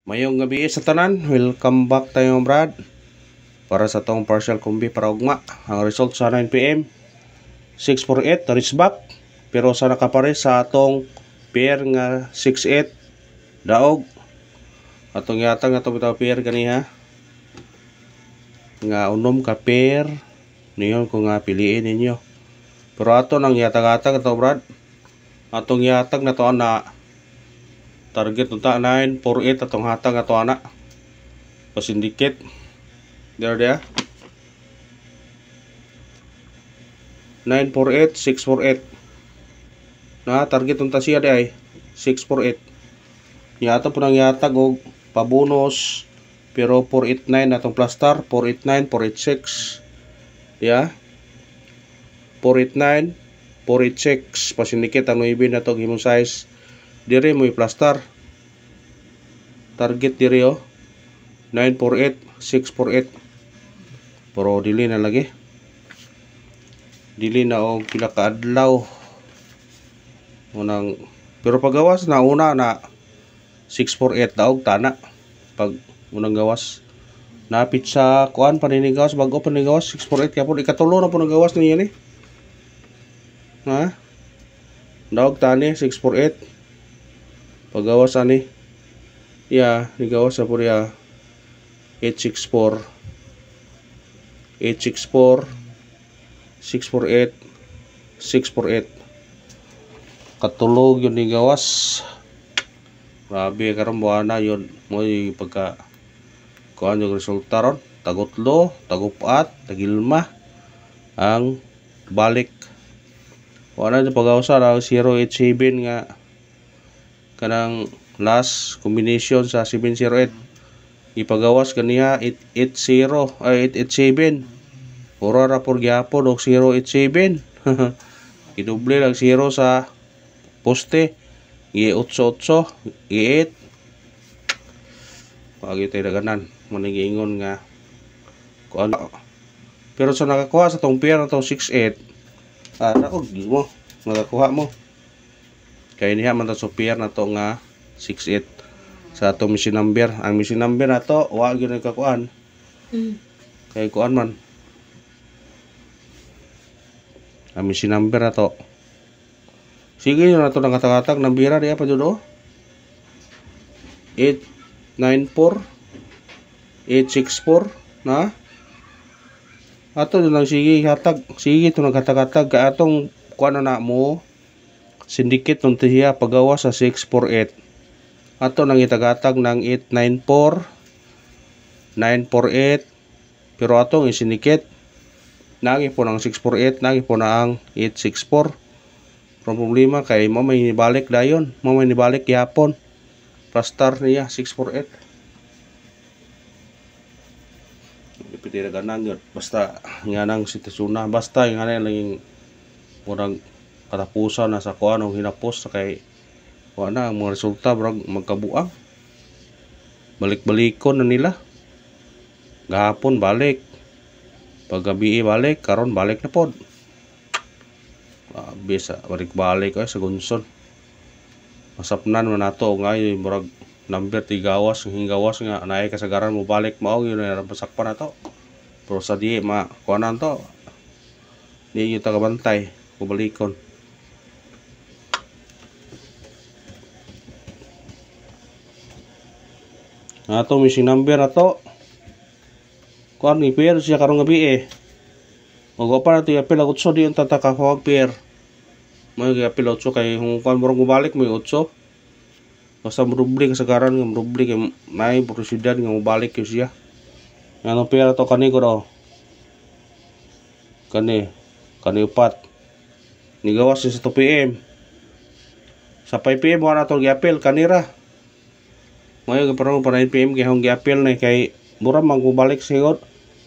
Mayong gabi sa tanan, welcome back tayo Brad para sa tong partial kumbi para ugma. Ang result sa 9 PM 648 reach back, pero sa nakapare sa atong pair nga 68 daog atong yatang atong bitaw pair ganiha nga unom ka pair niyon kung nga piliin ninyo. Pero ato nang yatag-atag ato Brad, atong yatag na to na target unta 948 atong hatag ato ana pasindikit there 948 648 na target unta siya di ay 648 yata po nang yatag og pabonus pero 489 atong plus star 489 486 489 486 pasindikit ang 9 na to himong size dire mo i-plaster target dire 948 648 pero dili na lagi, dili na og pila ka adlaw unang, pero paggawas na una na 648 daog tana pag unang gawas napit sa kuan paninigawas bago paninigawas 648 kaya po ikatulo na po nang gawas niya ni ha daog tani 648 paggawas ani nigawas sa purya 864 648 648 katulog yun ni gawas. Grabe karon buwana yun mo pagka kuan yung resulta ron tagutlo tagupat tagilma ang balik wala na pagawsa na 087 nga kanang last combination sa 708 ipagawas kaniya 880 ay 887 ora ra por gyapon og 087 idoble lang 0 sa poste i88 i8 pagi tay daganan manigingon nga kuan pero sa nakakuha sa tong pair na to 68 naog di mo nakakuha mo kay niya man ta superior na to nga 68 sa atong machine number. Ang machine number na to wa gyud nagkakuan kay kuan man ang machine number na to sige na to nakatatag ng bira diya pa jud 894 864 na ato lang sige hatag sige to naghatag-hatag ka atong kuan na mo syndicate nung tiya pagawa sa 648 ato nang itagatag ng 894 948 pero atong isyndicate nagi po ng 648 nagi po na ang 864 pero problema kay mo may nibalik dayon mo may nibalik yapon plus star niya 648 ipitira ganan yun basta nga nang sitwasyon na basta nga na lang murang katapusan na sa kuan og hinapos sa kay wala ang mga resulta brag magkabuang balik-balikon na nila gahapon balik paggabi balik karon balik na pod bisa balik-balik ay sa gunson masapnan man nato ngay murag number 3 gawas hingawas nga anay kasagaran mo balik mao yun na pasakpan nato pero sa di ma kuanan to di kita kabantay kubalikon ato missing number ato kuan ni pair siya karong gabi og pa nato apil og 8 di unta ta ka hawag pair mo apil 8 kay kung kuan morong mobalik mo 8 basta murubli kasagaran nga murubli kay may posibilidad nga mobalik yun siya ano pair ato kani ko daw kani upat nigawas sa 2 PM sa 5 PM wala to giapil kanira ngayon parang pa 9 PM kay hong giapil na kay mura man ko balik sigod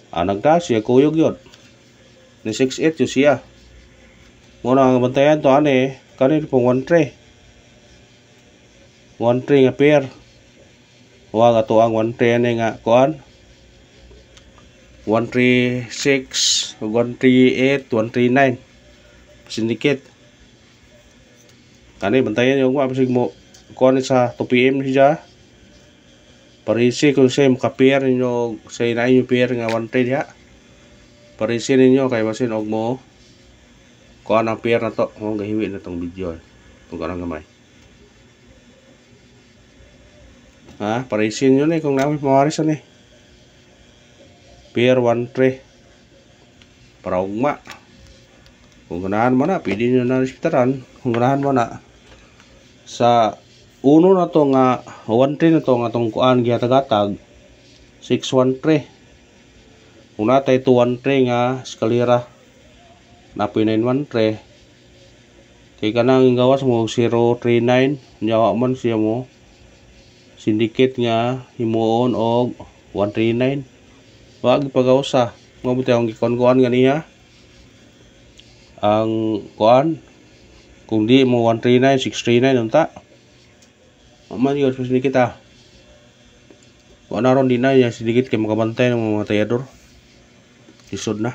nagda siya kuyog yun ni 68 yun siya muna ang bantayan to kanil pong 1-3 nga pair wag ato ang 1-3 nga kuan 136 138 139 syndicate kani bantayan yung mga pasig mo kuan sa 2 PM siya Parisi kung say maka-pair ninyo say na inyo pair nga 1 trade ha. Parisi ninyo kay basin og mo kuan ang pair na to. Mo gahiwi na tong video. Tong kanang gamay. Ha, parisi ninyo ni kung namin mawaris ni. Pair 1 trade. Para ugma. Kung ganahan mo na, pwede nyo na respetaran. Kung ganahan mo na sa uno na to nga 1 trade na to nga tong kuan gihatag-hatag 6-1 trade. Kung natay 2-1 trade nga eskalera napoy 9-1 trade. Kay kanang gawas mo 039 nyawa man siya mo syndicate nga himuon og 139. Wag pagawsa. Mo buti ang gikon-kuan ganiya. Ang kuan kung di mo 139 639 unta. Man yun sedikit ah. Wala ron din na yan sedikit kay makabantay ng mga tayador. Isod na.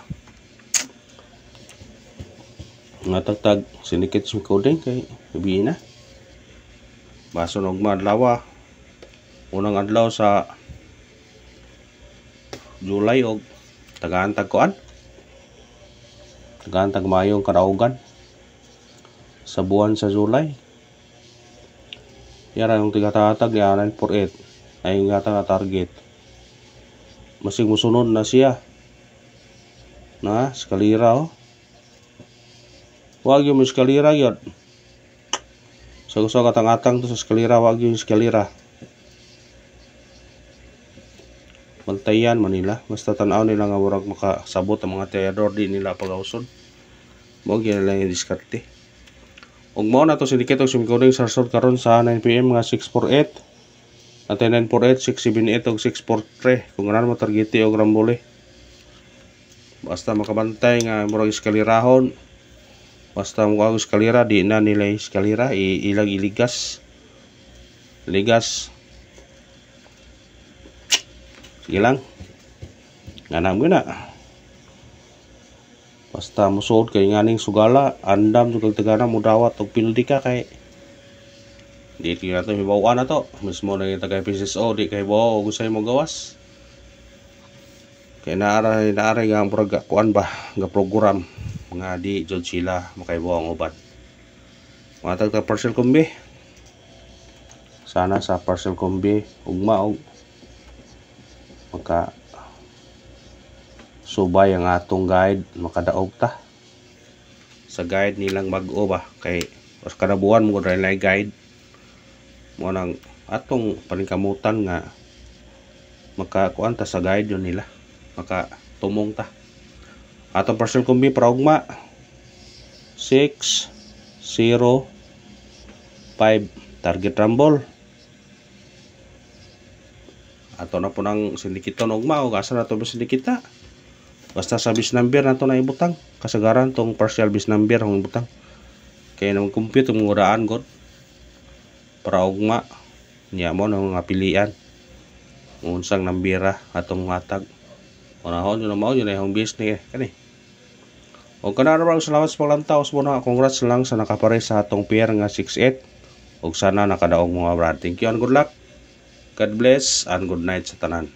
Natagtag sedikit sa coding kay gabi na. Baso ng madlaw. Unang adlaw sa July og tagaantag kuan. Tagaantag mayong kadaugan sa buwan sa July. Yara yung tigatatag niya 948 ay nga nga target. Masig musunod na siya. Na eskalera oh. Wag yung eskalera yun. So katang-atang to sa eskalera, wag yung eskalera. Bantayan Manila. Basta tanaw nila nga murag makasabot ang mga tayador di nila pag-ausod. Wag yun lang yung diskarte. Ug mao na to syndicate og simcoding sa resort karon sa 9 PM nga 648. At 948, 678 og 643 kung ano mo targeti og rambole. Basta makabantay nga murag eskalirahon. Basta mo ang eskalera di na nila eskalera ilag iligas. Ligas. Sige lang. Ganam gina. Basta musuod kay nganing sugala, andam jud kag tagana mo dawat og pildi ka kay di kaya to hibaw-an na to. Mismo na yung tagay PCSO di kay bawo og usay mo gawas. Kay naaray nga murag kuan ba nga program nga di jud sila makaibaw ang uban. Mga tagta parcel kombi. Sana sa parcel kombi ugma og maka subay ang atong guide makadaog ta sa guide nilang mag-o ba kay kada buwan mo dry na guide mo nang atong paningkamutan nga makakuan ta sa guide yun nila makatumong ta atong parcel kombi para ugma 605 target rumble ato na po ng sindikiton ugma o asa na to ba sindikita. Basta sa bis number na to na ibutang. Kasagaran tong partial bis number ang ibutang. Kaya naman compute ang muraan god. Para ugma. Niya mo na mga pilian. Unsang nambira atong matag. Unahon yun na mao yun na yung business kani. O kanara bang salamat sa paglantaw. Muna congrats lang sa nakapare sa atong pair nga 68. O sana nakadaog mga brad. Thank you and good luck. God bless and good night sa tanan.